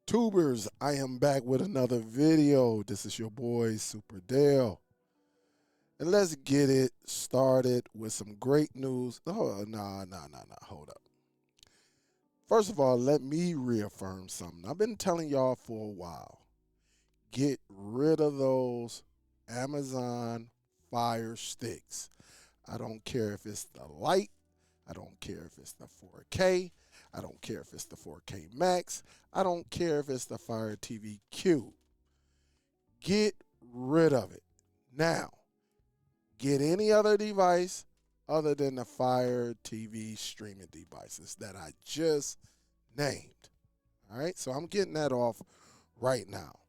YouTubers, I am back with another video. This is your boy Superdell. And let's get it started with some great news. Oh, hold up. First of all, let me reaffirm something. I've been telling y'all for a while. Get rid of those Amazon Fire Sticks. I don't care if it's the light. I don't care if it's the 4K. I don't care if it's the 4K Max. I don't care if it's the Fire TV Cube. Get rid of it. Now, get any other device other than the Fire TV streaming devices that I just named. All right, so I'm getting that off right now.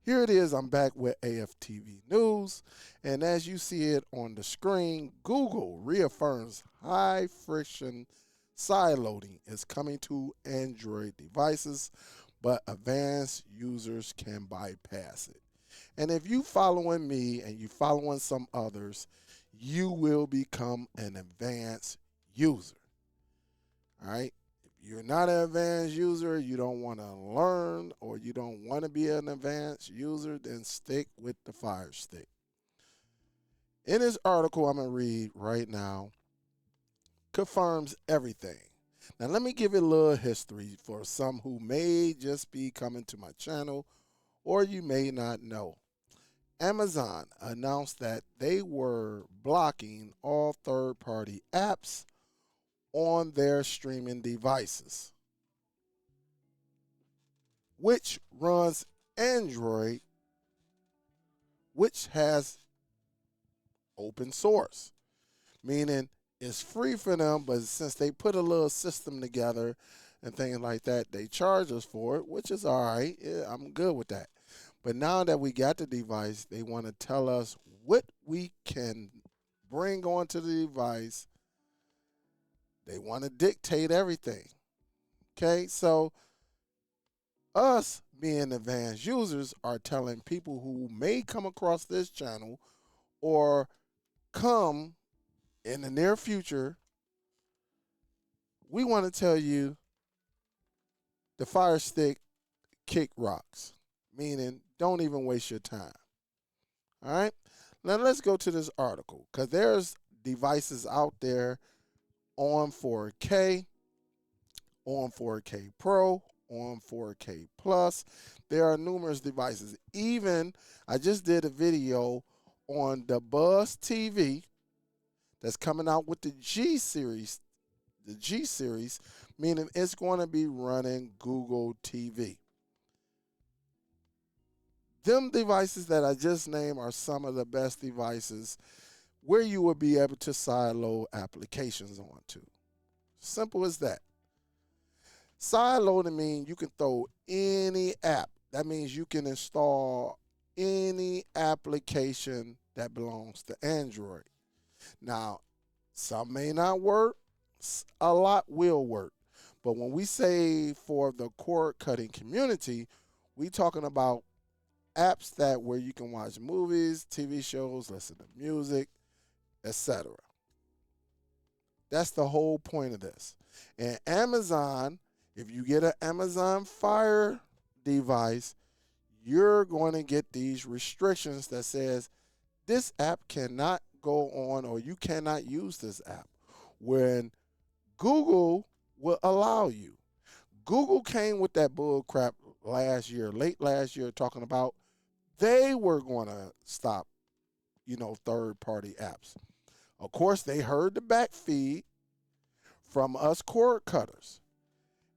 Here it is. I'm back with AFTV News. And as you see it on the screen, Google reaffirms high friction sideloading is coming to Android devices, but advanced users can bypass it. And if you following me and you following some others, you will become an advanced user. All right. You're not an advanced user, you don't want to learn, or you don't want to be an advanced user, then stick with the Fire Stick. In this article I'm going to read right now, confirms everything. Now let me give it a little history for some who may just be coming to my channel, or you may not know. Amazon announced that they were blocking all third-party apps on their streaming devices, which runs Android, which has open source, meaning it's free for them, but since they put a little system together and things like that, they charge us for it, which is all right. Yeah, I'm good with that. But now that we got the device, they want to tell us what we can bring onto the device. They want to dictate everything. Okay, so us being advanced users are telling people who may come across this channel or come in the near future, we want to tell you the Fire Stick kick rocks, meaning don't even waste your time. All right, now let's go to this article because there's devices out there on 4K, on 4K Pro, on 4K Plus. There are numerous devices. Even I just did a video on the Buzz TV that's coming out with the G series. The G series, meaning it's going to be running Google TV. Them devices that I just named are some of the best devices where you will be able to sideload applications onto. Simple as that. Sideloading means you can throw any app. That means you can install any application that belongs to Android. Now, some may not work, a lot will work. But when we say for the cord cutting community, we talking about apps that where you can watch movies, TV shows, listen to music, etc. That's the whole point of this. And Amazon, if you get an Amazon Fire device, you're going to get these restrictions that says this app cannot go on or you cannot use this app, when Google will allow you. Google came with that bull crap last year, late last year, talking about they were going to stop, third-party apps. Of course, they heard the back feed from us cord cutters.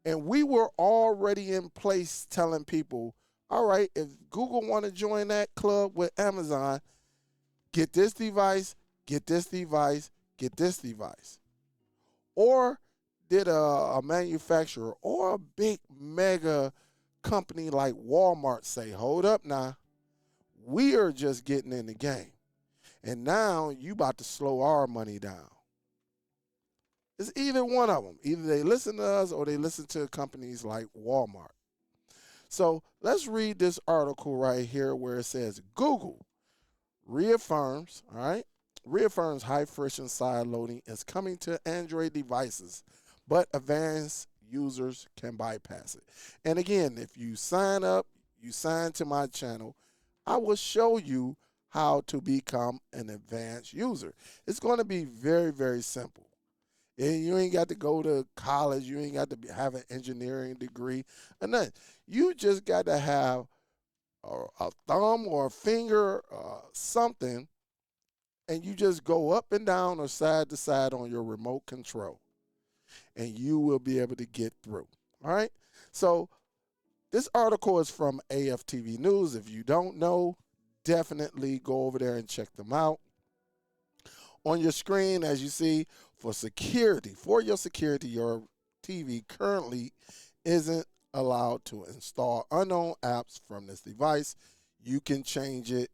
And we were already in place telling people, all right, if Google want to join that club with Amazon, get this device, get this device, get this device. Or did a manufacturer or a big mega company like Walmart say, hold up now, we are just getting in the game. And now you about to slow our money down. It's either one of them. Either they listen to us or they listen to companies like Walmart. So let's read this article right here where it says Google reaffirms high friction side loading is coming to Android devices, but advanced users can bypass it. And again, if you sign up, you sign to my channel, I will show you how to become an advanced user. It's going to be very, very simple. And you ain't got to go to college. You ain't got to have an engineering degree or nothing. You just got to have a thumb or a finger, something, and you just go up and down or side to side on your remote control, and you will be able to get through. All right? So this article is from AFTV News. If you don't know, definitely go over there and check them out. On your screen, as you see, for your security, your TV currently isn't allowed to install unknown apps from this device. You can change it.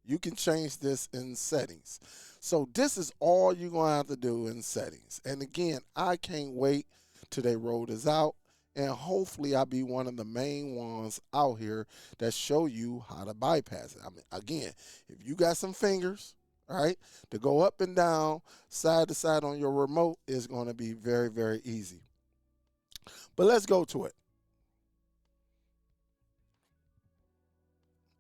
You can change this in settings. So this is all you're going to have to do in settings. And again, I can't wait till they roll this out. And hopefully I'll be one of the main ones out here that show you how to bypass it. I mean, again, if you got some fingers, all right, to go up and down, side to side on your remote is going to be very, very easy. But let's go to it.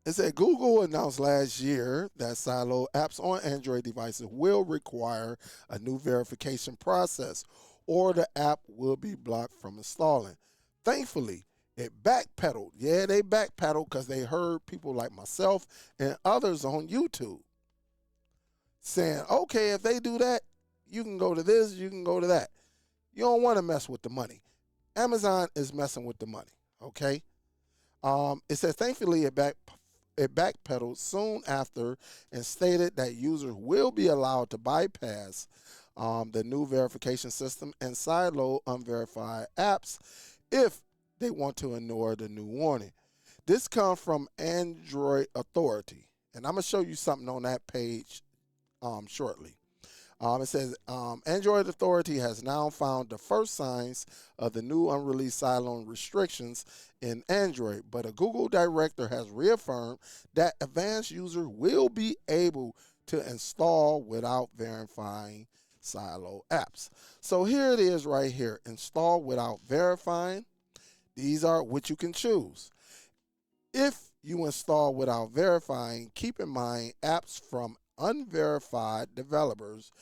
It said Google announced last year that sideload apps on Android devices will require a new verification process, or the app will be blocked from installing. Thankfully, it backpedaled. Yeah, they backpedaled because they heard people like myself and others on YouTube saying, okay, if they do that, you can go to this, you can go to that. You don't want to mess with the money. Amazon is messing with the money, okay? It says, thankfully, it backpedaled soon after and stated that users will be allowed to bypass the new verification system and sideload unverified apps if they want to ignore the new warning. This comes from Android Authority, and I'm going to show you something on that page shortly. It says, Android Authority has now found the first signs of the new unreleased sideload restrictions in Android, but a Google director has reaffirmed that advanced users will be able to install without verifying sideload apps. So here it is right here, install without verifying. These are what you can choose. If you install without verifying, keep in mind apps from unverified developers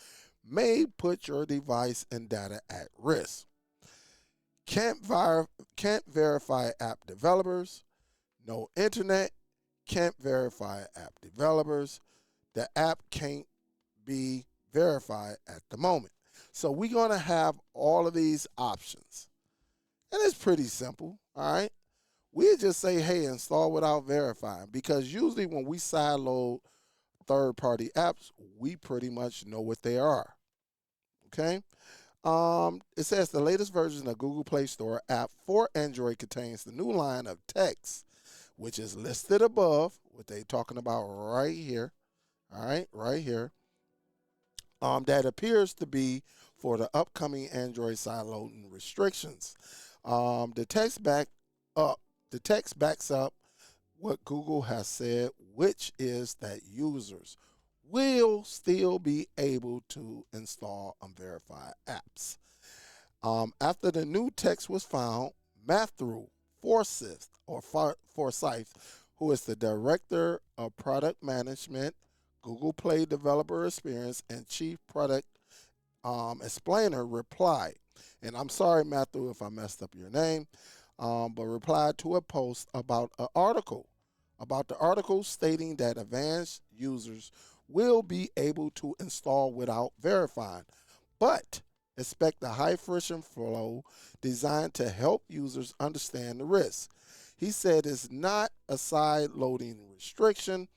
may put your device and data at risk. Can't verify app developers. No internet. Can't verify app developers. The app can't be verified at the moment. So we're going to have all of these options. And it's pretty simple, all right? We just say, hey, install without verifying, because usually when we sideload third-party apps, we pretty much know what they are, okay? It says the latest version of Google Play Store app for Android contains the new line of text, which is listed above, what they're talking about right here, all right, right here, that appears to be for the upcoming Android sideloading restrictions. The text backs up what Google has said, which is that users will still be able to install unverified apps. After the new text was found, Matthew Forsyth, who is the Director of Product Management, Google Play Developer Experience, and Chief Product Explainer, replied, and I'm sorry, Matthew, if I messed up your name, but replied to a post about the article stating that advanced users will be able to install without verifying, but expect a high friction flow designed to help users understand the risk. He said it's not a side loading restriction,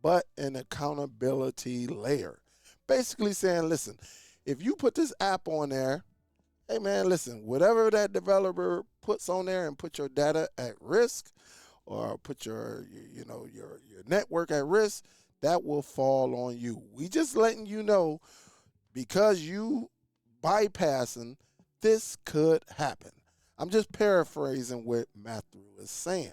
but an accountability layer. Basically saying, listen, if you put this app on there, hey man, listen, whatever that developer puts on there and put your data at risk or put your network at risk, that will fall on you. We just letting you know, because you bypassing, this could happen. I'm just paraphrasing what Matthew is saying.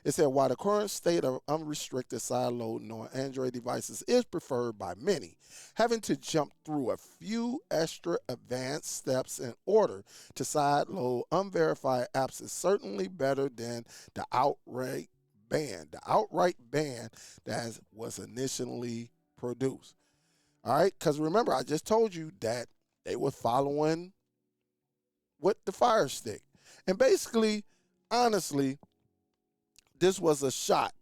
It said, while the current state of unrestricted side loading on Android devices is preferred by many, having to jump through a few extra advanced steps in order to side load unverified apps is certainly better than the outright ban. The outright ban that was initially produced. All right, because remember, I just told you that they were following with the Fire Stick. And basically, honestly, this was a shot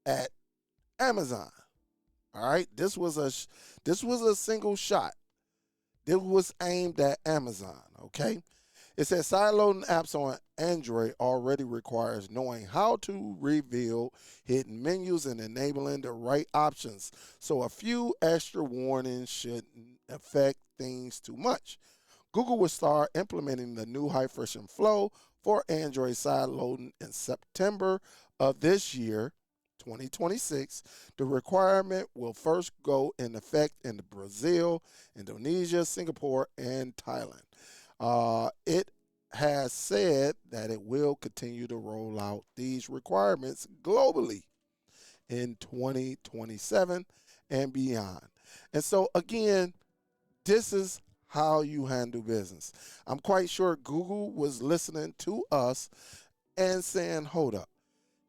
at Amazon. All right, this was a single shot. This was aimed at Amazon. Okay, it says sideloading apps on Android already requires knowing how to reveal hidden menus and enabling the right options. So a few extra warnings shouldn't affect things too much. Google will start implementing the new high-friction flow for Android sideloading in September of this year, 2026. The requirement will first go in effect in Brazil, Indonesia, Singapore, and Thailand. It has said that it will continue to roll out these requirements globally in 2027 and beyond. And so, again, this is how you handle business. I'm quite sure Google was listening to us and saying, hold up.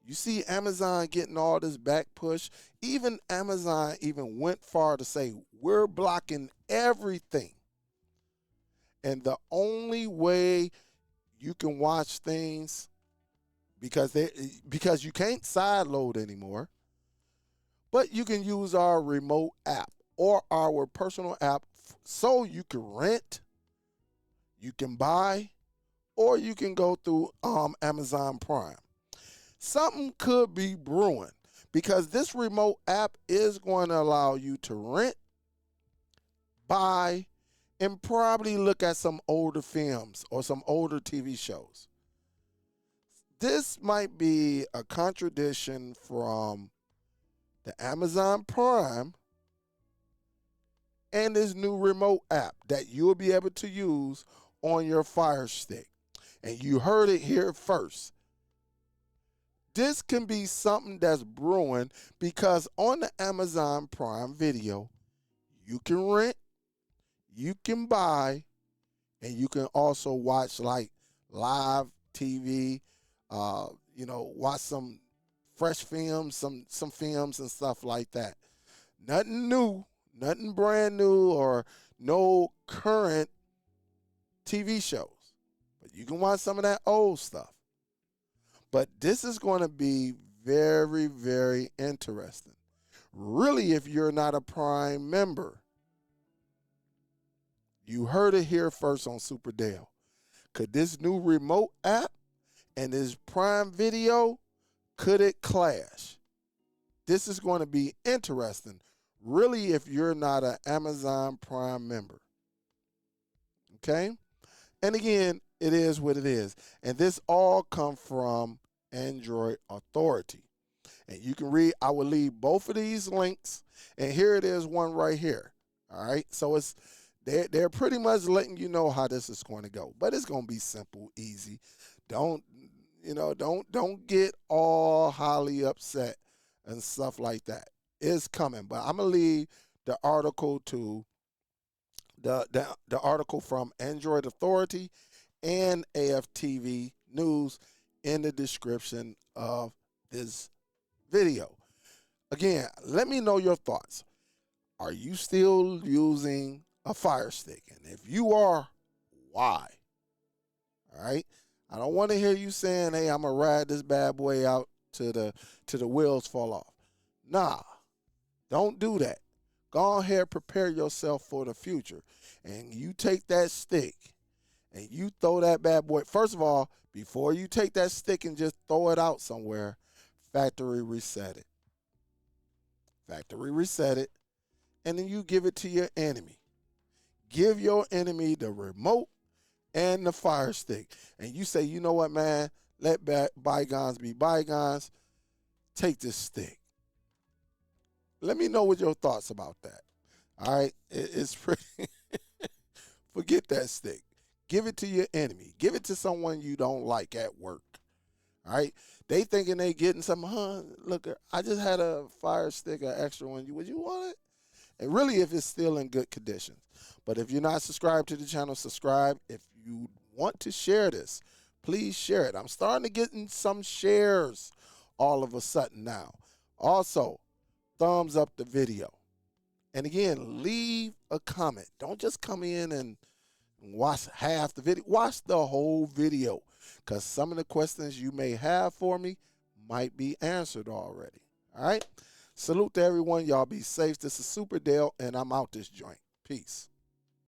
You see Amazon getting all this back push. Even Amazon even went far to say, we're blocking everything. And the only way you can watch things because you can't sideload anymore, but you can use our remote app or our personal app so you can rent, you can buy, or you can go through Amazon Prime. Something could be brewing because this remote app is going to allow you to rent, buy, and probably look at some older films or some older TV shows. This might be a contradiction from the Amazon Prime and this new remote app that you'll be able to use on your Fire Stick. And you heard it here first. This can be something that's brewing because on the Amazon Prime Video, you can rent, you can buy, and you can also watch like live TV, watch some fresh films, some films and stuff like that. Nothing new, nothing brand new or no current TV shows. But you can watch some of that old stuff. But this is going to be very, very interesting. Really, if you're not a Prime member, you heard it here first on Superdell. Could this new remote app and this Prime Video, could it clash? This is going to be interesting. Really, if you're not an Amazon Prime member. Okay? And again, it is what it is. And this all come from Android Authority. And you can read, I will leave both of these links. And here it is, one right here. All right? So they're pretty much letting you know how this is going to go. But it's going to be simple, easy. Don't get all highly upset and stuff like that. It's coming. But I'm going to leave the article to the article from Android Authority and AFTV News in the description of this video. Again, let me know your thoughts. Are you still using a Fire Stick? And if you are, why? All right? I don't want to hear you saying, hey, I'm going to ride this bad boy out to the wheels fall off. Nah, don't do that. Go ahead, prepare yourself for the future. And you take that stick and you throw that bad boy. First of all, before you take that stick and just throw it out somewhere, factory reset it. Factory reset it. And then you give it to your enemy. Give your enemy the remote and the Fire Stick. And you say, you know what, man? Let bygones be bygones. Take this stick. Let me know what your thoughts about that. All right? It's pretty. Forget that stick. Give it to your enemy. Give it to someone you don't like at work. All right, they thinking they getting some. Look, I just had a Fire Stick, an extra one. Would you want it? And really, if it's still in good condition. But if you're not subscribed to the channel, subscribe. If you want to share this, please share it. I'm starting to get in some shares all of a sudden now. Also, thumbs up the video. And again, leave a comment. Don't just come in and watch half the video. Watch the whole video, because some of the questions you may have for me might be answered already. All right? Salute to everyone. Y'all be safe. This is Superdell, and I'm out this joint. Peace.